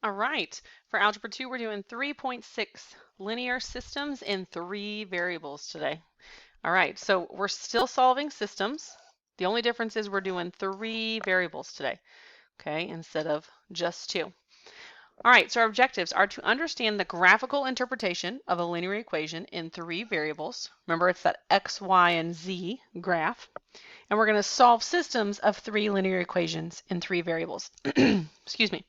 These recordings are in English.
All right, for Algebra 2, we're doing 3.6 linear systems in 3 variables today. All right, so we're still solving systems. The only difference is we're doing 3 variables today, okay, instead of just 2. All right, so our objectives are to understand the graphical interpretation of a linear equation in 3 variables. Remember, it's that x, y, and z graph. And we're going to solve systems of 3 linear equations in 3 variables. Excuse me.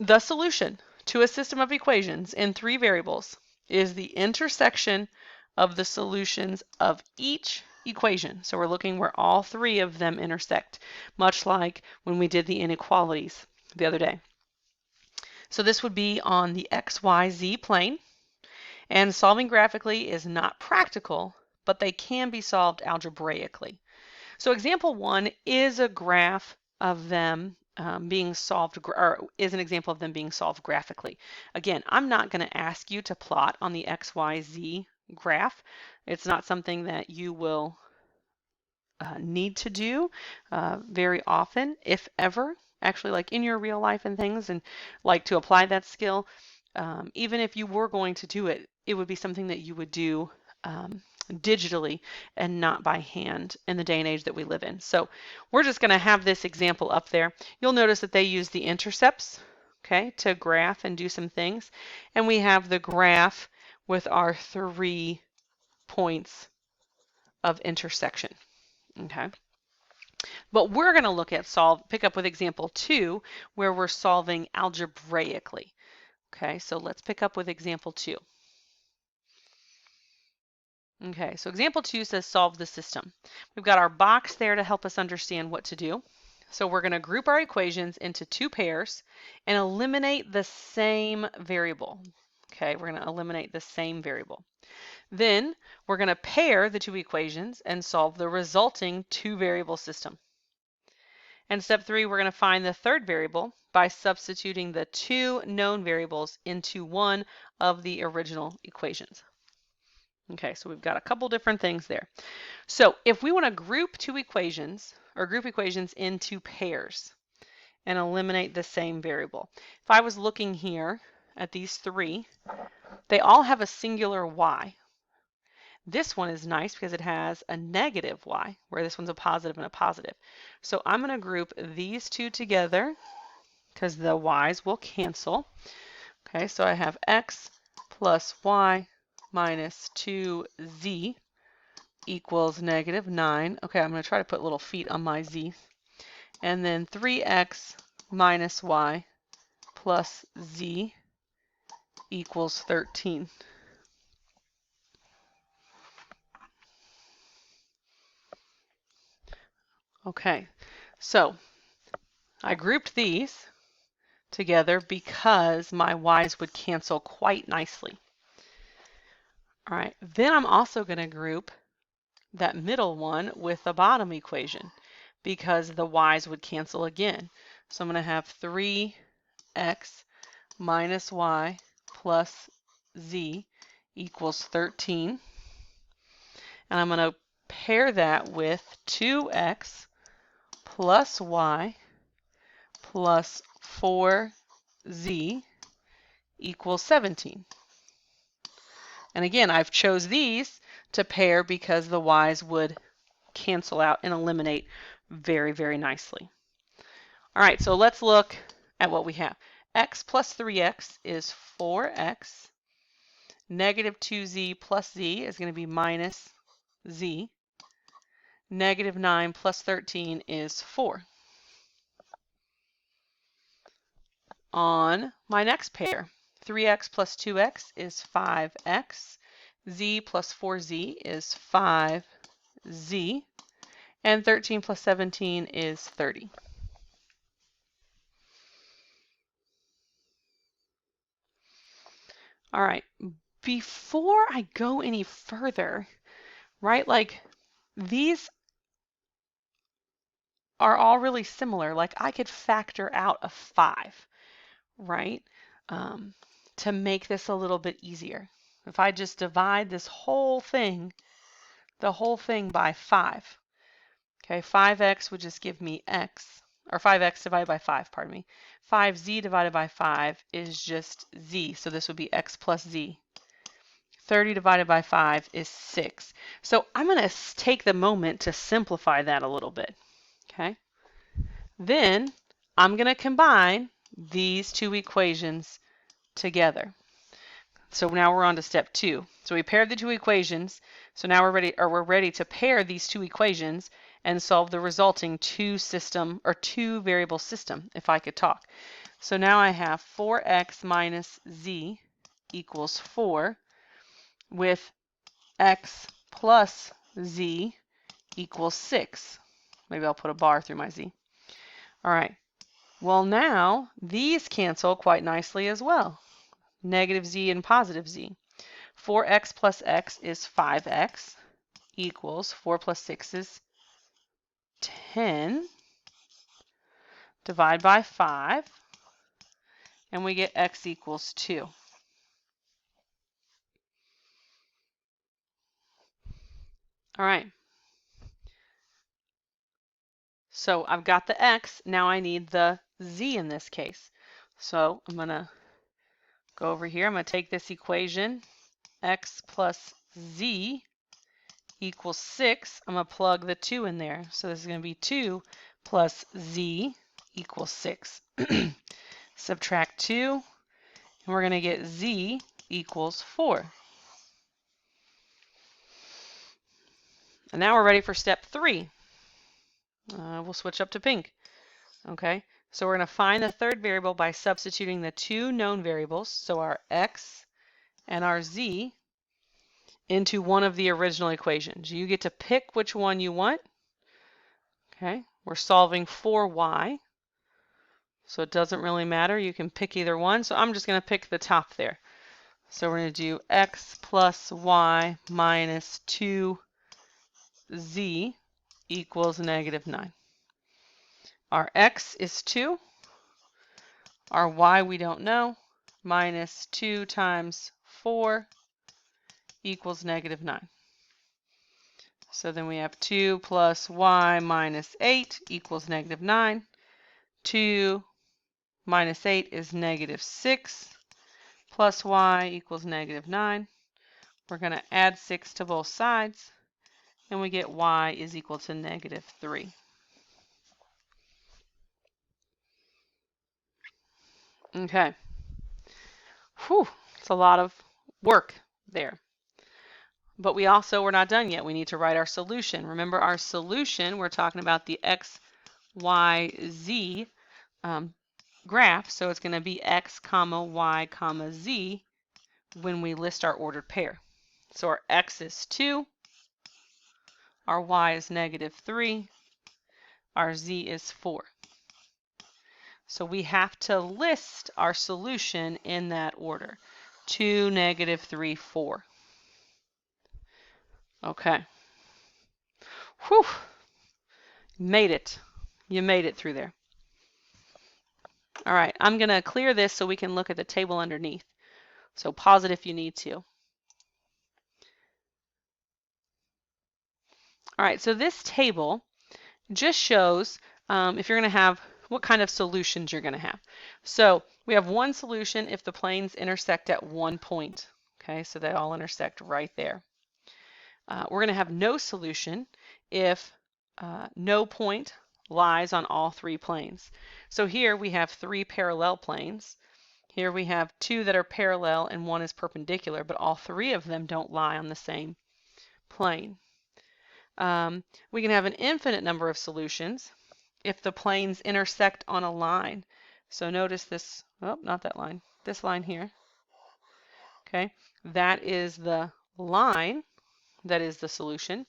The solution to a system of equations in 3 variables is the intersection of the solutions of each equation. So we're looking where all 3 of them intersect, much like when we did the inequalities the other day. So this would be on the XYZ plane, and solving graphically is not practical, but they can be solved algebraically. So example 1 is a graph of them being solved, or is an example of them being solved graphically. Again, I'm not going to ask you to plot on the XYZ graph. It's not something that you will need to do very often, if ever, actually, like in your real life and things, and like to apply that skill. Even if you were going to do it, it would be something that you would do digitally and not by hand in the day and age that we live in. So we're just going to have this example up there. You'll notice that they use the intercepts, okay, to graph and do some things. And we have the graph with our 3 points of intersection, okay. But we're going to look at pick up with example 2, where we're solving algebraically. Okay, so let's pick up with example 2. Okay, so example 2 says solve the system. We've got our box there to help us understand what to do. So we're going to group our equations into 2 pairs and eliminate the same variable. Okay, we're going to eliminate the same variable. Then we're going to pair the 2 equations and solve the resulting 2 variable system. And step 3, we're going to find the third variable by substituting the 2 known variables into one of the original equations. Okay, so we've got a couple different things there. So if we want to group 2 equations, or group equations into pairs and eliminate the same variable. If I was looking here at these 3, they all have a singular y. This one is nice because it has a negative y, where this one's a positive and a positive. So I'm going to group these 2 together because the y's will cancel. Okay, so I have x plus y minus 2z equals negative 9. Okay, I'm going to try to put little feet on my z. And then 3x minus y plus z equals 13. Okay, so I grouped these together because my y's would cancel quite nicely. All right, then I'm also going to group that middle one with the bottom equation because the y's would cancel again. So I'm going to have 3x minus y plus z equals 13. And I'm going to pair that with 2x plus y plus 4z equals 17. And again, I've chose these to pair because the y's would cancel out and eliminate very, very nicely. All right, so let's look at what we have. X plus 3x is 4x. Negative 2z plus z is going to be minus z. Negative 9 plus 13 is 4. On my next pair, 3x plus 2x is 5x. Z plus 4z is 5z. And 13 plus 17 is 30. All right, before I go any further, right, like these are all really similar. Like I could factor out a 5, right, to make this a little bit easier. If I just divide this whole thing, the whole thing by 5, okay, 5x would just give me x, or 5x divided by 5, pardon me. 5z divided by 5 is just z, so this would be x plus z. 30 divided by 5 is 6. So I'm going to take the moment to simplify that a little bit. Okay. Then I'm going to combine these two equations together. So now we're on to step 2. So we paired the two equations. So now we're ready to pair these two equations and solve the resulting two variable system, if I could talk. So now I have 4x minus z equals 4 with x plus z equals 6. Maybe I'll put a bar through my z. All right. Well, now these cancel quite nicely as well. Negative z and positive z. 4x plus x is 5x equals 4 plus 6 is 10. Divide by 5 and we get x equals 2. All right. So I've got the x, now I need the z in this case. So I'm going to go over here, I'm going to take this equation, x plus z equals 6. I'm going to plug the 2 in there. So this is going to be 2 plus z equals 6. Subtract 2, and we're going to get z equals 4. And now we're ready for step 3. We'll switch up to pink. Okay, so we're going to find the third variable by substituting the two known variables, so our x and our z, into one of the original equations. You get to pick which one you want. Okay, we're solving for y, so it doesn't really matter. You can pick either one. So I'm just going to pick the top there. So we're going to do x plus y minus 2z equals negative 9. Our x is 2. Our y we don't know. Minus 2 times 4 equals negative 9. So then we have 2 plus y minus 8 equals negative 9. 2 minus 8 is negative 6. Plus y equals negative 9. We're going to add 6 to both sides, and we get y is equal to negative 3. Okay. Whew, it's a lot of work there. But we're not done yet. We need to write our solution. Remember our solution, we're talking about the x, y, z graph. So it's going to be x, comma, y, comma, z when we list our ordered pair. So our x is 2. Our y is negative 3. Our z is 4. So we have to list our solution in that order. 2, negative 3, 4. Okay. Whew. Made it. You made it through there. All right, I'm going to clear this so we can look at the table underneath. So pause it if you need to. All right, so this table just shows if you're going to have what kind of solutions you're going to have. So we have one solution if the planes intersect at one point. Okay, so they all intersect right there. We're going to have no solution if no point lies on all three planes. So here we have 3 parallel planes. Here we have 2 that are parallel and 1 is perpendicular, but all 3 of them don't lie on the same plane. We can have an infinite number of solutions if the planes intersect on a line. So notice this, oh, not that line, this line here. Okay, that is the line, that is the solution.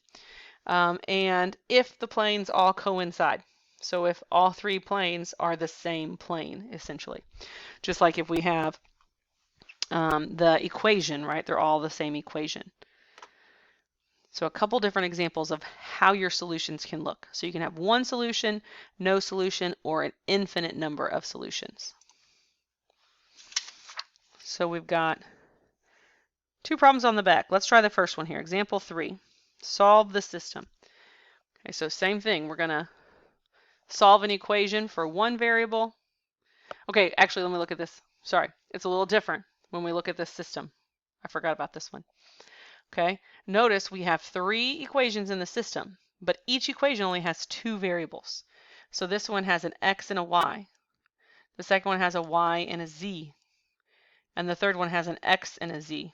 And if the planes all coincide, so if all 3 planes are the same plane, essentially. Just like if we have the equation, right? They're all the same equation. So a couple different examples of how your solutions can look. So you can have one solution, no solution, or an infinite number of solutions. So we've got 2 problems on the back. Let's try the first one here. Example 3. Solve the system. Okay, so same thing. We're going to solve an equation for one variable Okay, actually, let me look at this. Sorry, it's a little different when we look at this system. I forgot about this one. Okay, notice we have 3 equations in the system, but each equation only has 2 variables. So this one has an x and a y. The second one has a y and a z. And the third one has an x and a z.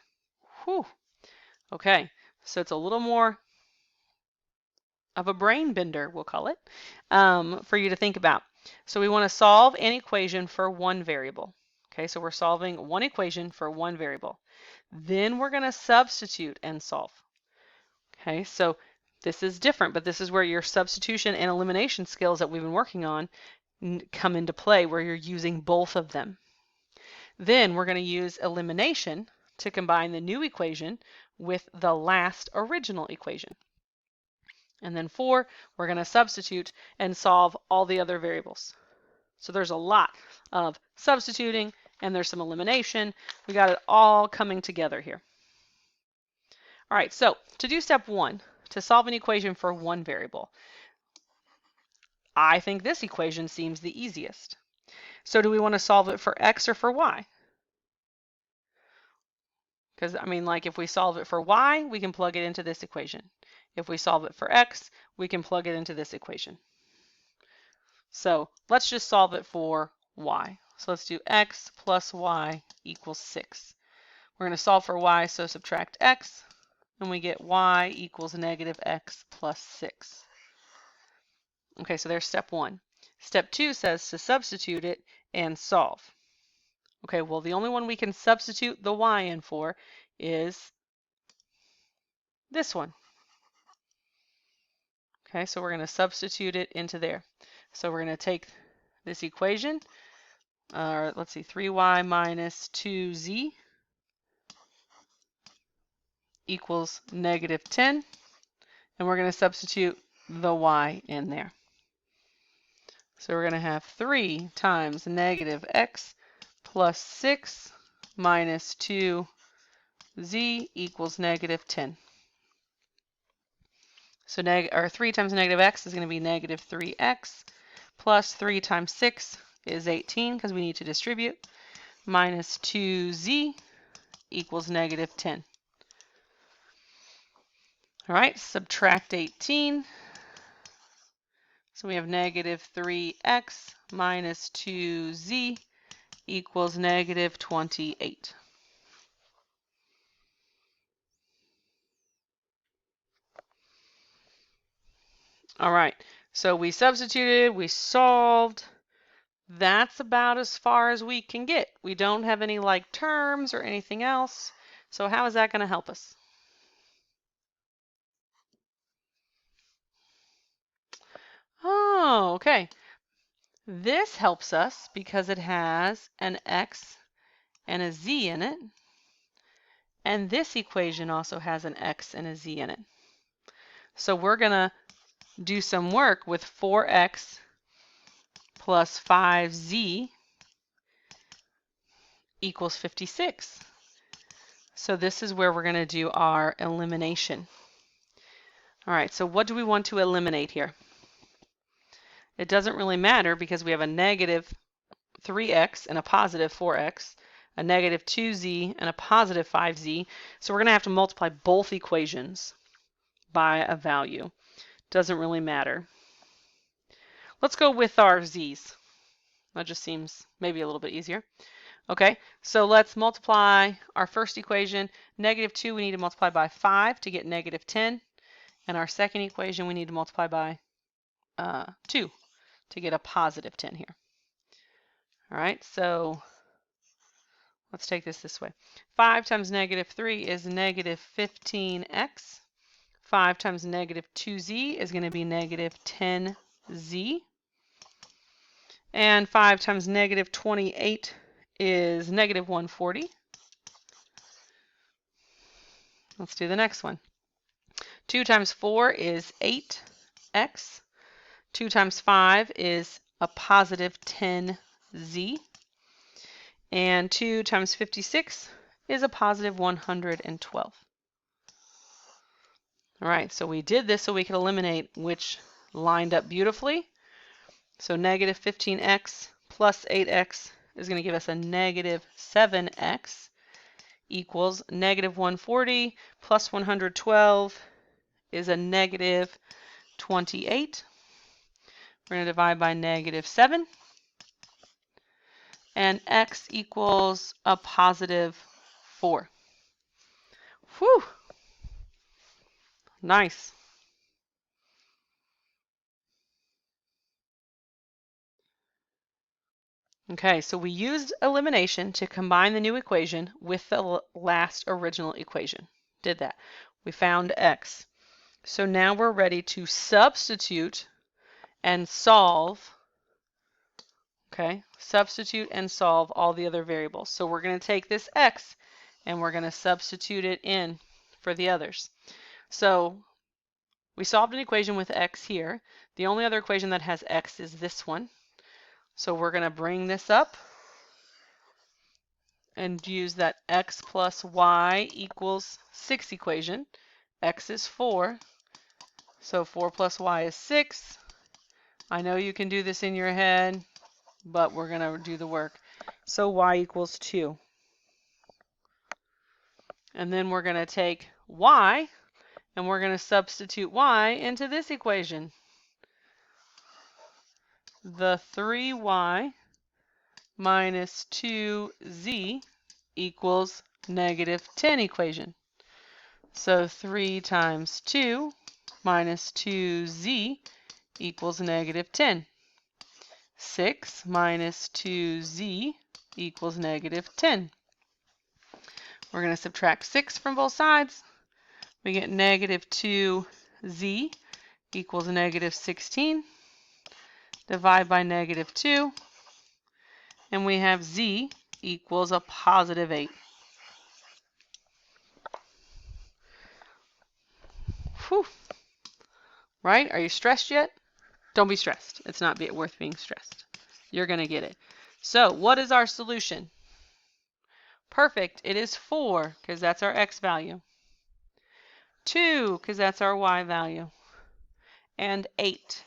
Whew. Okay, so it's a little more of a brain bender, we'll call it, for you to think about. So we want to solve an equation for one variable. Okay, so we're solving one equation for one variable. Then we're going to substitute and solve. Okay, so this is different, but this is where your substitution and elimination skills that we've been working on come into play, where you're using both of them. Then we're going to use elimination to combine the new equation with the last original equation. And then 4, we're going to substitute and solve all the other variables. So there's a lot of substituting and there's some elimination. We got it all coming together here. All right, so to do step 1, to solve an equation for one variable, I think this equation seems the easiest. So do we want to solve it for x or for y? Because, I mean, like if we solve it for y, we can plug it into this equation. If we solve it for x, we can plug it into this equation. So let's just solve it for y. So let's do x plus y equals 6. We're going to solve for y, so subtract x, and we get y equals negative x plus 6. Okay, so there's step 1. Step 2 says to substitute it and solve. Okay, well, the only one we can substitute the y in for is this one. Okay, so we're going to substitute it into there. So we're going to take this equation, let's see, 3y minus 2z equals negative 10, and we're going to substitute the y in there. So we're going to have 3 times negative x plus 6 minus 2z equals negative 10. So 3 times negative x is going to be negative 3x, plus 3 times 6 is 18 because we need to distribute, minus 2z equals negative 10. All right, subtract 18. So we have negative 3x minus 2z equals negative 28. All right, so we substituted, we solved. That's about as far as we can get. We don't have any like terms or anything else. So how is that going to help us? Oh, okay. This helps us because it has an x and a z in it. And this equation also has an x and a z in it. So we're going to do some work with 4x plus 5z equals 56. So this is where we're going to do our elimination. All right, so what do we want to eliminate here? It doesn't really matter because we have a negative 3x and a positive 4x, a negative 2z and a positive 5z. So we're going to have to multiply both equations by a value. Doesn't really matter. Let's go with our z's. That just seems maybe a little bit easier. Okay, so let's multiply our first equation. Negative 2, we need to multiply by 5 to get negative 10. And our second equation, we need to multiply by 2 to get a positive 10 here. All right, so let's take this way. 5 times negative 3 is negative 15x. 5 times negative 2z is going to be negative 10z. And 5 times negative 28 is negative 140. Let's do the next one. 2 times 4 is 8x. 2 times 5 is a positive 10z. And 2 times 56 is a positive 112. All right, so we did this so we could eliminate which lined up beautifully. So negative 15x plus 8x is going to give us a negative 7x equals negative 140 plus 112 is a negative 28. We're going to divide by negative 7. And x equals a positive 4. Whew! Nice. Okay, so we used elimination to combine the new equation with the last original equation. Did that. We found x. So now we're ready to substitute and solve. Okay, substitute and solve all the other variables. So we're going to take this x and we're going to substitute it in for the others. So we solved an equation with x here. The only other equation that has x is this one. So we're going to bring this up and use that x plus y equals 6 equation. X is 4. So 4 plus y is 6. I know you can do this in your head, but we're going to do the work. So y equals 2. And then we're going to take y and we're going to substitute y into this equation. The 3y minus 2z equals negative 10 equation. So 3 times 2 minus 2z equals negative 10. 6 minus 2z equals negative 10. We're going to subtract 6 from both sides. We get negative 2z equals negative 16. Divide by negative 2. And we have z equals a positive 8. Whew. Right? Are you stressed yet? Don't be stressed. It's not worth being stressed. You're going to get it. So what is our solution? Perfect. It is 4 because that's our x value. 2 because that's our y value. And 8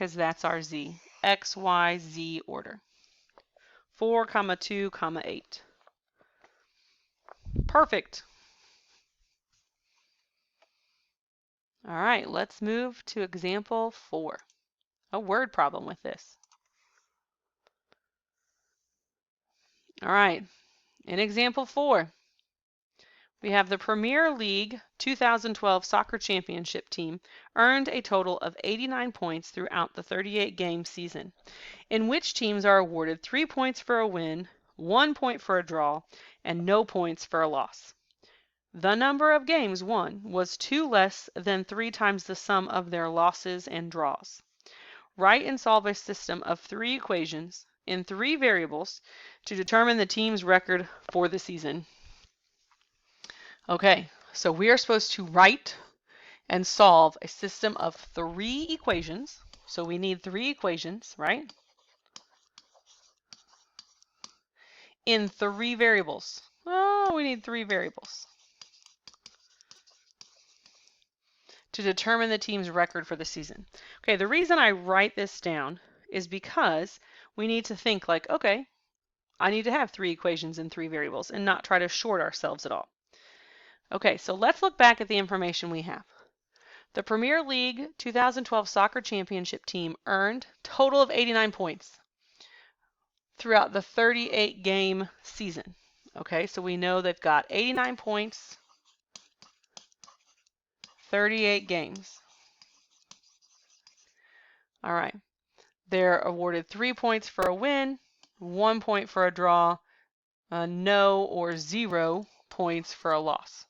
because that's our z. X, y, z order. 4, 2, 8. Perfect. All right, let's move to example 4. A word problem with this. All right, in example 4, we have the Premier League 2012 Soccer Championship team earned a total of 89 points throughout the 38-game season, in which teams are awarded 3 points for a win, 1 point for a draw, and no points for a loss. The number of games won was 2 less than 3 times the sum of their losses and draws. Write and solve a system of 3 equations in 3 variables to determine the team's record for the season. Okay, so we are supposed to write and solve a system of 3 equations. So we need 3 equations, right? In 3 variables. Oh, we need 3 variables to determine the team's record for the season. Okay, the reason I write this down is because we need to think like, okay, I need to have 3 equations in 3 variables and not try to short ourselves at all. Okay, so let's look back at the information we have. The Premier League 2012 Soccer Championship team earned a total of 89 points throughout the 38-game season. Okay, so we know they've got 89 points, 38 games. All right, they're awarded 3 points for a win, 1 point for a draw, no or 0 points for a loss.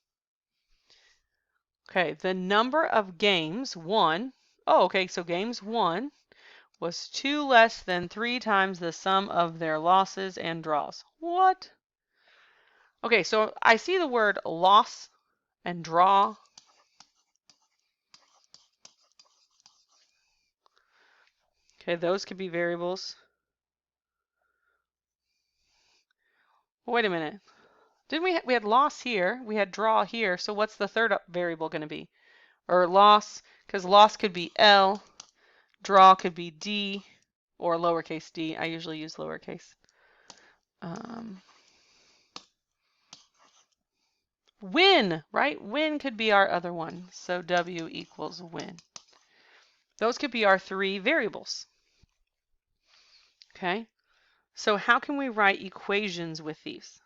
Okay, the number of games won. Oh, okay, so games won was 2 less than 3 times the sum of their losses and draws. What? Okay, so I see the word loss and draw. Okay, those could be variables. Wait a minute. Didn't we had loss here, we had draw here, so what's the third variable going to be? Or loss, because loss could be L, draw could be D, or lowercase d. I usually use lowercase. Win, right? Win could be our other one. So W equals win. Those could be our three variables. Okay, so how can we write equations with these?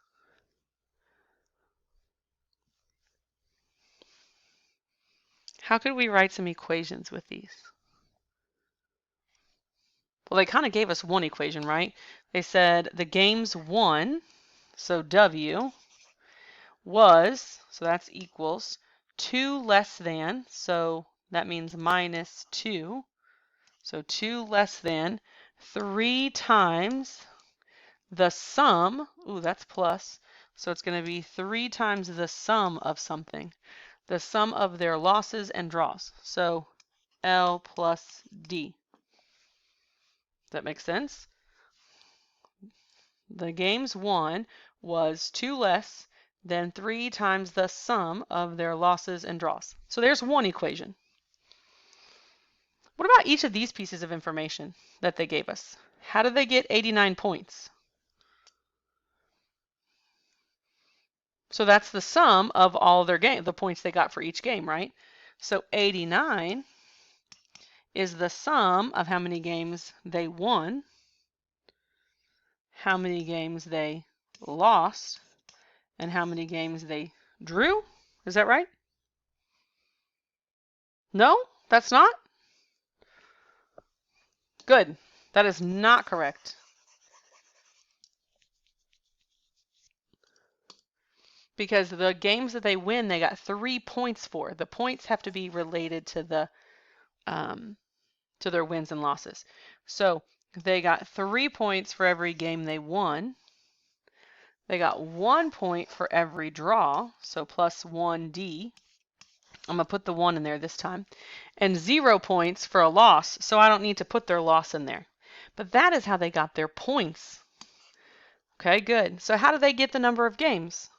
How could we write some equations with these? Well, they kind of gave us one equation, right? They said the game's won, so W was, so that's equals 2 less than, so that means minus 2. So 2 less than 3 times the sum, ooh, that's plus, so it's going to be 3 times the sum of something, the sum of their losses and draws. So L plus D. Does that make sense? The game's won was 2 less than 3 times the sum of their losses and draws. So there's one equation. What about each of these pieces of information that they gave us? How did they get 89 points? So that's the sum of all their game, the points they got for each game, right? So 89 is the sum of how many games they won, how many games they lost, and how many games they drew. Is that right? No, that's not? Good. That is not correct. Because the games that they win, they got 3 points for. The points have to be related to their wins and losses. So they got 3 points for every game they won. They got 1 point for every draw, so plus 1D. I'm going to put the 1 in there this time. And 0 points for a loss, so I don't need to put their loss in there. But that is how they got their points. Okay, good. So how do they get the number of games?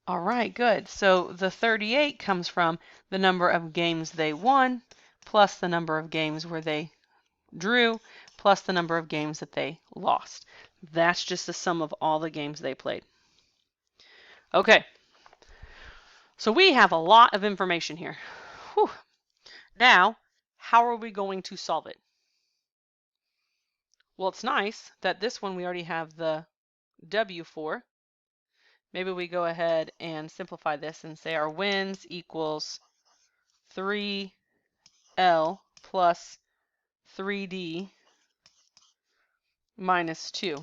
All right, good. So the 38 comes from the number of games they won, plus the number of games where they drew, plus the number of games that they lost. That's just the sum of all the games they played. Okay, so we have a lot of information here. Whew. Now, how are we going to solve it? Well, it's nice that this one we already have the W for. Maybe we go ahead and simplify this and say our wins equals 3L plus 3D minus 2.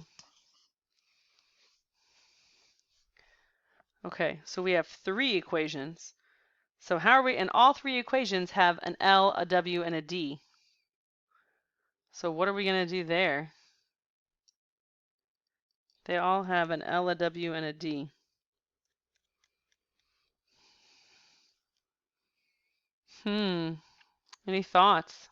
Okay, so we have 3 equations. So how are we, and all 3 equations have an L, a W, and a D. So what are we going to do there? They all have an L, a W, and a D. Any thoughts?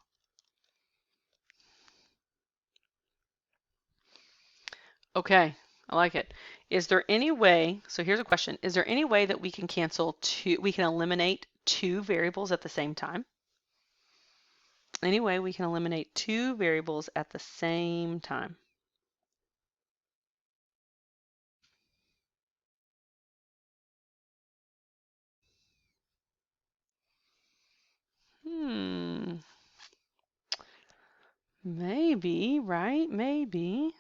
Okay, I like it. Is there any way, so here's a question, is there any way that we can eliminate 2 variables at the same time? Any way we can eliminate 2 variables at the same time? Maybe, right? Maybe.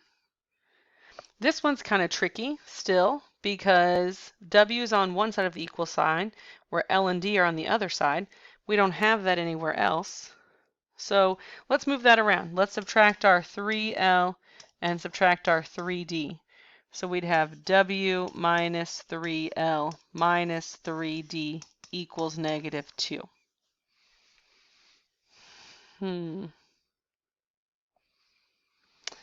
This one's kind of tricky still because W is on one side of the equal sign where L and D are on the other side. We don't have that anywhere else. So let's move that around. Let's subtract our 3L and subtract our 3D. So we'd have W minus 3L minus 3D equals negative 2.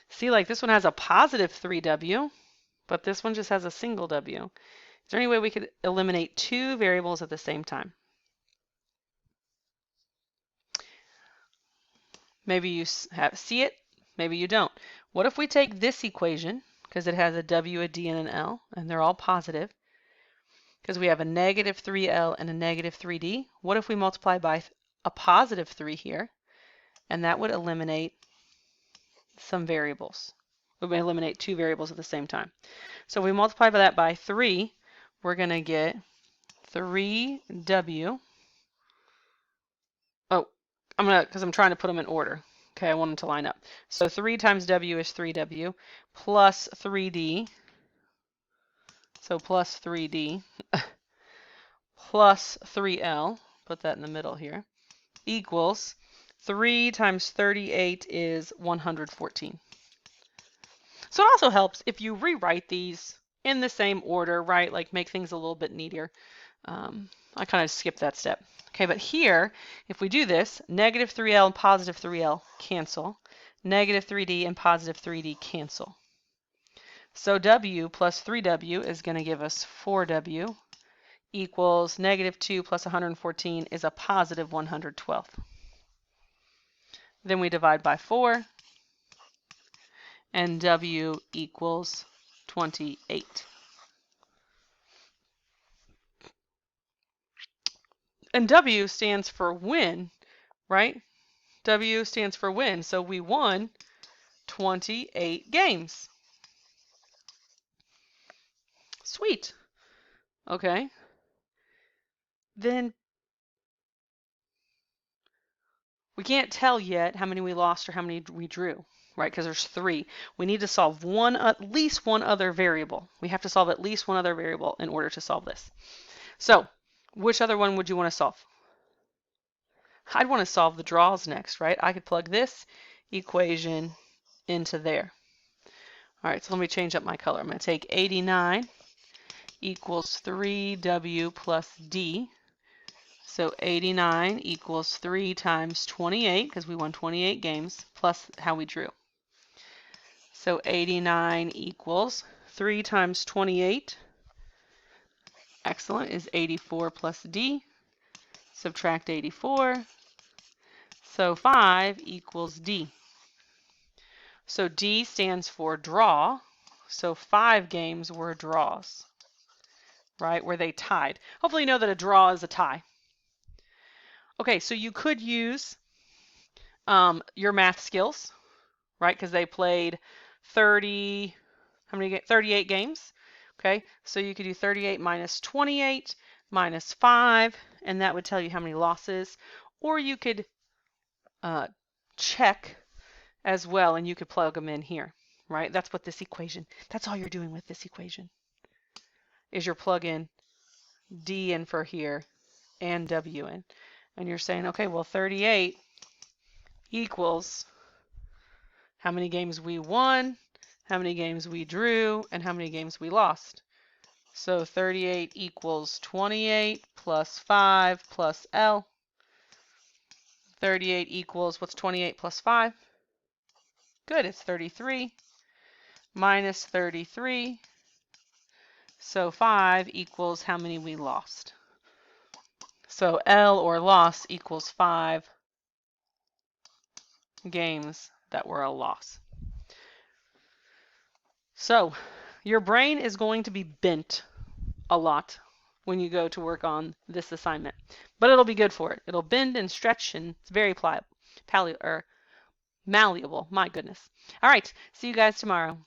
See, like this one has a positive 3W, but this one just has a single W. Is there any way we could eliminate 2 variables at the same time? Maybe you see it, maybe you don't. What if we take this equation, because it has a W, a D, and an L, and they're all positive, because we have a negative 3L and a negative 3D. What if we multiply by a positive 3 here, and that would eliminate some variables. We would eliminate 2 variables at the same time. So we multiply that by 3, we're going to get 3w. Oh, because I'm trying to put them in order. Okay, I want them to line up. So 3 times w is 3w plus 3d. So plus 3d plus 3l, put that in the middle here, equals 3 times 38 is 114. So it also helps if you rewrite these in the same order, right? Like make things a little bit neater. I kind of skipped that step. Okay, but here, if we do this, negative 3l and positive 3l cancel. Negative 3d and positive 3d cancel. So w plus 3w is going to give us 4w equals negative 2 plus 114 is a positive 112. Then we divide by 4, and w equals 28. And W stands for win, right? W stands for win. So we won 28 games. Sweet. Okay. Then we can't tell yet how many we lost or how many we drew, right? Because there's 3. We need to solve at least one other variable. We have to solve at least one other variable in order to solve this. So which other one would you want to solve? I'd want to solve the draws next, right? I could plug this equation into there. All right, so let me change up my color. I'm going to take 89 equals 3w plus d. So 89 equals 3 times 28, because we won 28 games, plus how we drew. So 89 equals 3 times 28. Excellent, is 84 plus d. Subtract 84. So 5 equals d. So D stands for draw. So 5 games were draws, right? Where they tied. Hopefully you know that a draw is a tie. Okay, so you could use your math skills, right? Because they played 38 games. Okay, so you could do 38 minus 28 minus 5, and that would tell you how many losses. Or you could check as well, and you could plug them in here, right? That's what this equation, that's all you're doing with this equation, is you're plugging D in for here and W in. And you're saying, okay, well, 38 equals how many games we won, how many games we drew, and how many games we lost. So 38 equals 28 plus 5 plus L. 38 equals, what's 28 plus 5? Good, it's 33. Minus 33. So 5 equals how many we lost. So L, or loss, equals 5 games that were a loss. So your brain is going to be bent a lot when you go to work on this assignment, but it'll be good for it. It'll bend and stretch, and it's very malleable. My goodness. All right, see you guys tomorrow.